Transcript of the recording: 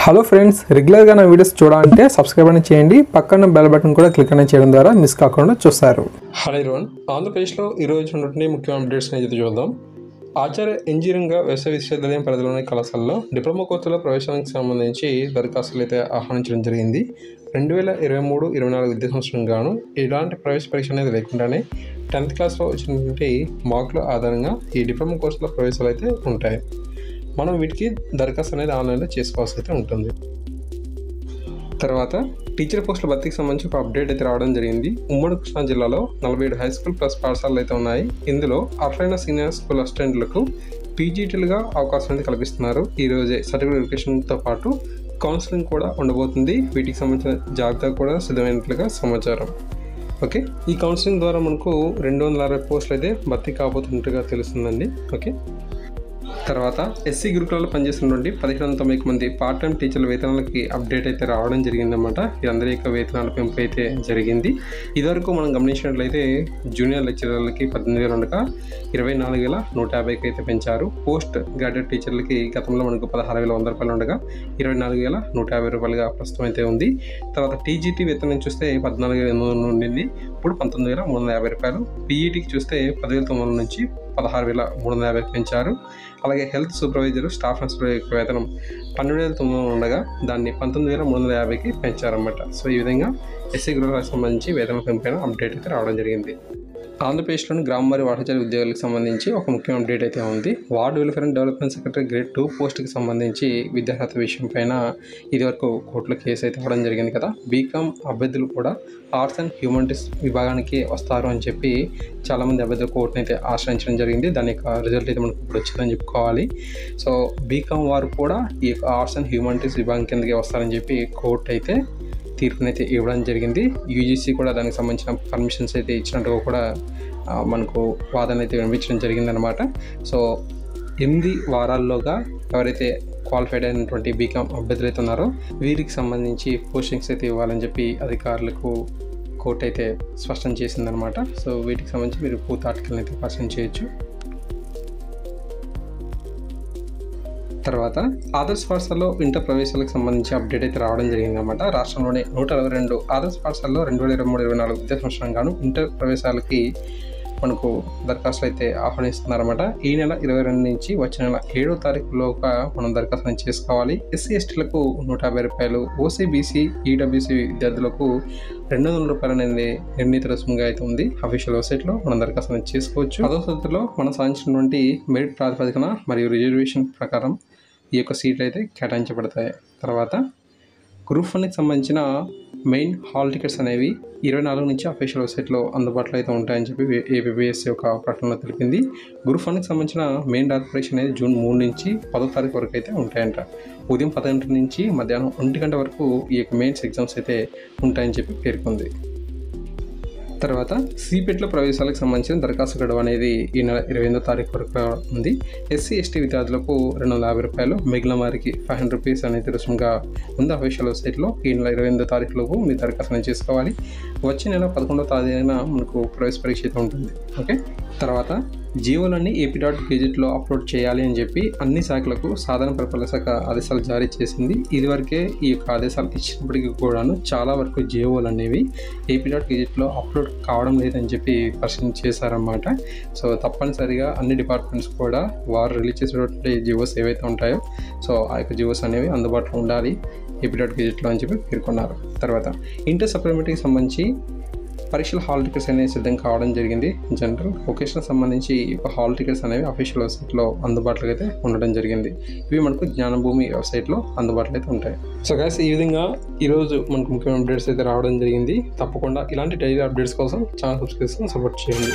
Hello friends, రెగ్యులర్గా నా videos చూడాలంటే సబ్స్క్రైబ్ అని చేయండి. పక్కన బెల్ బటన్ కూడా క్లిక్ అని చేయడం ద్వారా మిస్ కాకుండా చూస్తారు. హలో ఎవరీవన్, ఆంధ్రప్రదేశ్లో ఈరోజు ఉన్నటువంటి ముఖ్యమైన అప్డేట్స్ అయితే చూద్దాం. ఆచార్య ఇంజనీరింగ్ విశ్వవిద్యాలయం పరిధిలోని కళాశాలలో డిప్లొమా కోర్సుల ప్రవేశానికి సంబంధించి దరఖాస్తులు అయితే ఆహ్వానించడం జరిగింది. 2023-24 విద్యా సంవత్సరం గాను ఇలాంటి ప్రవేశ పరీక్ష అనేది లేకుండానే 10th క్లాస్లో వచ్చినటువంటి మార్కుల ఆధారంగా ఈ డిప్లొమా కోర్సుల ప్రవేశాలు అయితే ఉంటాయి. మనం వీటికి దరఖాస్తు అనేది ఆన్లైన్లో చేసుకోవాల్సి అయితే ఉంటుంది. తర్వాత టీచర్ పోస్టుల భర్తీకి సంబంధించి ఒక అప్డేట్ అయితే రావడం జరిగింది. ఉమ్మడి కృష్ణా జిల్లాలో 47 హై స్కూల్ ప్లస్ పాఠశాలలు అయితే ఉన్నాయి. ఇందులో అర్హులైన సీనియర్ స్కూల్ అసిస్టెంట్లకు పీజీటీలుగా అవకాశం అయితే కల్పిస్తున్నారు. ఈరోజే సర్టిఫికేట్ వెరిఫికేషన్తో పాటు కౌన్సిలింగ్ కూడా ఉండబోతుంది. వీటికి సంబంధించిన జాబితా కూడా సిద్ధమైనట్లుగా సమాచారం. ఓకే, ఈ కౌన్సిలింగ్ ద్వారా మనకు 260 పోస్టులు అయితే భర్తీ కాబోతున్నట్టుగా తెలుస్తుందండి. ఓకే, తర్వాత ఎస్సీ గురుకులాల్లో పనిచేస్తున్నటువంటి 1590 మంది పార్ట్ టైం టీచర్ల వేతనాలకి అప్డేట్ అయితే రావడం జరిగిందన్నమాట. వీరందరి యొక్క వేతనాల పెంపు అయితే జరిగింది. ఇదివరకు మనం గమనించినట్లయితే జూనియర్ లెక్చరర్లకి 18,000 ఉండగా 24,150కి అయితే పెంచారు. పోస్ట్ గ్రాడ్యుయేట్ టీచర్లకి గతంలో మనకు 16,100 రూపాయలు ఉండగా 24,150 రూపాయలుగా ప్రస్తుతం అయితే ఉంది. తర్వాత టీజీటీ వేతనం చూస్తే 14,800 ఉండింది, ఇప్పుడు 19,350 రూపాయలు. పీఈటీకి చూస్తే 10,900 నుంచి 16,350 పెంచారు. అలాగే హెల్త్ సూపర్వైజర్, స్టాఫ్ నర్సుల యొక్క వేతనం 12,900 ఉండగా దాన్ని 19,350కి పెంచారన్నమాట. సో ఈ విధంగా ఎస్సీ గృహాలకు సంబంధించి వేతన పెంపైన అప్డేట్ అయితే రావడం జరిగింది. ఆంధ్రప్రదేశ్లోని గ్రామ మరియు వాటచారి ఉద్యోగులకు సంబంధించి ఒక ముఖ్యమైన అప్డేట్ అయితే ఉంది. Ward welfare and development secretary grade 2 పోస్ట్కి సంబంధించి విద్యార్హత విషయం పైన ఇదివరకు కోర్టులో కేసు అయితే ఇవ్వడం జరిగింది కదా. బీకామ్ అభ్యర్థులు కూడా ఆర్ట్స్ అండ్ హ్యూమనిటీస్ విభాగానికి వస్తారు అని చెప్పి చాలామంది అభ్యర్థులు కోర్టును అయితే ఆశ్రయించడం జరిగింది. దాని యొక్క రిజల్ట్ అయితే మనకు ఇప్పుడు వచ్చిందని చెప్పుకోవాలి. సో బీకామ్ వారు కూడా ఈ యొక్క ఆర్ట్స్ అండ్ హ్యూమనిటీస్ విభాగం కిందకి వస్తారని చెప్పి కోర్టు అయితే తీర్పునైతే ఇవ్వడం జరిగింది. యూజీసీ కూడా దానికి సంబంధించిన పర్మిషన్స్ అయితే ఇచ్చినట్టుగా కూడా మనకు వాదన అయితే వినిపించడం జరిగిందనమాట. సో 8 వారాల్లోగా ఎవరైతే క్వాలిఫైడ్ అయినటువంటి బీకామ్ అభ్యర్థులు అయితే ఉన్నారో వీరికి సంబంధించి పోస్టింగ్స్ అయితే ఇవ్వాలని చెప్పి అధికారులకు కోర్టు అయితే స్పష్టం చేసిందనమాట. సో వీటికి సంబంధించి మీరు పూర్తి ఆర్టికల్ని అయితే పర్సన్ చేయొచ్చు. తర్వాత ఆదర్శ పాఠశాలలో ఇంటర్ ప్రవేశాలకు సంబంధించి అప్డేట్ అయితే రావడం జరిగిందన్నమాట. రాష్ట్రంలోని 122 ఆదర్శ పాఠశాలలో 2023-24 విద్యా సంవత్సరం గాను ఇంటర్ ప్రవేశాలకి మనకు దరఖాస్తులు అయితే ఆహ్వానిస్తున్నారన్నమాట. ఈ నెల 22 నుంచి వచ్చే నెల 7వ తారీఖులోగా మనం దరఖాస్తులు చేసుకోవాలి. ఎస్సీ ఎస్టీలకు 150 రూపాయలు, ఓసీ బీసీ ఈడబ్ల్యూసీ విద్యార్థులకు 200 రూపాయలు అనేది నిర్ణీత రుసుముగా అయితే ఉంది. అఫీషియల్ వెబ్సైట్లో మనం దరఖాస్తులు చేసుకోవచ్చు. 10వ తరగతిలో మనం సాధించినటువంటి మెరిట్ ప్రాతిపదికన మరియు రిజర్వేషన్ ప్రకారం ఈ యొక్క సీట్లు అయితే కేటాయించబడతాయి. తర్వాత గ్రూప్ 1కి సంబంధించిన మెయిన్ హాల్ టికెట్స్ అనేవి 24 నుంచి అఫీషియల్ వెబ్సైట్లో అందుబాటులో అయితే ఉంటాయని చెప్పి ఏపీఎస్సీ యొక్క ప్రకటనలో తెలిపింది. గ్రూప్ 1కి సంబంధించిన మెయిన్ డాక్ పరీక్ష అనేది జూన్ 3 నుంచి 10వ తారీఖు వరకు అయితే ఉంటాయంట. ఉదయం 10 గంటల నుంచి మధ్యాహ్నం 1 గంట వరకు ఈ యొక్క మెయిన్స్ ఎగ్జామ్స్ అయితే ఉంటాయని చెప్పి పేర్కొంది. తర్వాత సిపెట్లో ప్రవేశాలకు సంబంధించిన దరఖాస్తు గడువు అనేది ఈ నెల 28వ తారీఖు వరకు ఉంది. ఎస్సీ ఎస్టీ విద్యార్థులకు 250 రూపాయలు, మిగిలిన వారికి 500 రూపీస్ అనేది రుసుముగా ఉంది అఫీషియల్ వెబ్సైట్లో. ఈ నెల 28వ తారీఖులోపు మీ దరఖాస్తు చేసుకోవాలి. వచ్చే నెల 11వ తారీఖున మనకు ప్రవేశ పరీక్ష అయితే ఉంటుంది. ఓకే, తర్వాత జీవోలన్నీ ఏపీ.గెజెట్లో అప్లోడ్ చేయాలి అని చెప్పి అన్ని శాఖలకు సాధారణ పరిపాలన శాఖ ఆదేశాలు జారీ చేసింది. ఇదివరకే ఈ యొక్క ఆదేశాలు ఇచ్చినప్పటికీ కూడాను చాలా వరకు జీవోలు అనేవి ఏపీ.గెజెట్లో అప్లోడ్ కావడం లేదని చెప్పి పరిశీలన చేశారన్నమాట. సో తప్పనిసరిగా అన్ని డిపార్ట్మెంట్స్ కూడా వారు రిలీజ్ చేసేటువంటి జీవోస్ ఏవైతే ఉంటాయో సో ఆ యొక్క జీవోస్ అనేవి అందుబాటులో ఉండాలి ఏపీ.గెజెట్లో అని చెప్పి పేర్కొన్నారు. తర్వాత ఇంటర్ సప్లిమెంటరీకి సంబంధించి పరీక్షల హాల్ టికెట్స్ అనేవి సిద్ధం కావడం జరిగింది. జనరల్ వొకేషనల్ సంబంధించి హాల్ టికెట్స్ అనేవి అఫీషియల్ వెబ్సైట్లో అందుబాటులో అయితే ఉండడం జరిగింది. ఇవి మనకు జ్ఞానభూమి వెబ్సైట్లో అందుబాటులో అయితే ఉంటాయి. సో గైస్, ఈ విధంగా ఈరోజు మనకు ముఖ్యమైన అప్డేట్స్ అయితే రావడం జరిగింది. తప్పకుండా ఇలాంటి డైలీ అప్డేట్స్ కోసం ఛానల్ సబ్స్క్రైబ్ చేసుకొని సపోర్ట్ చేయండి.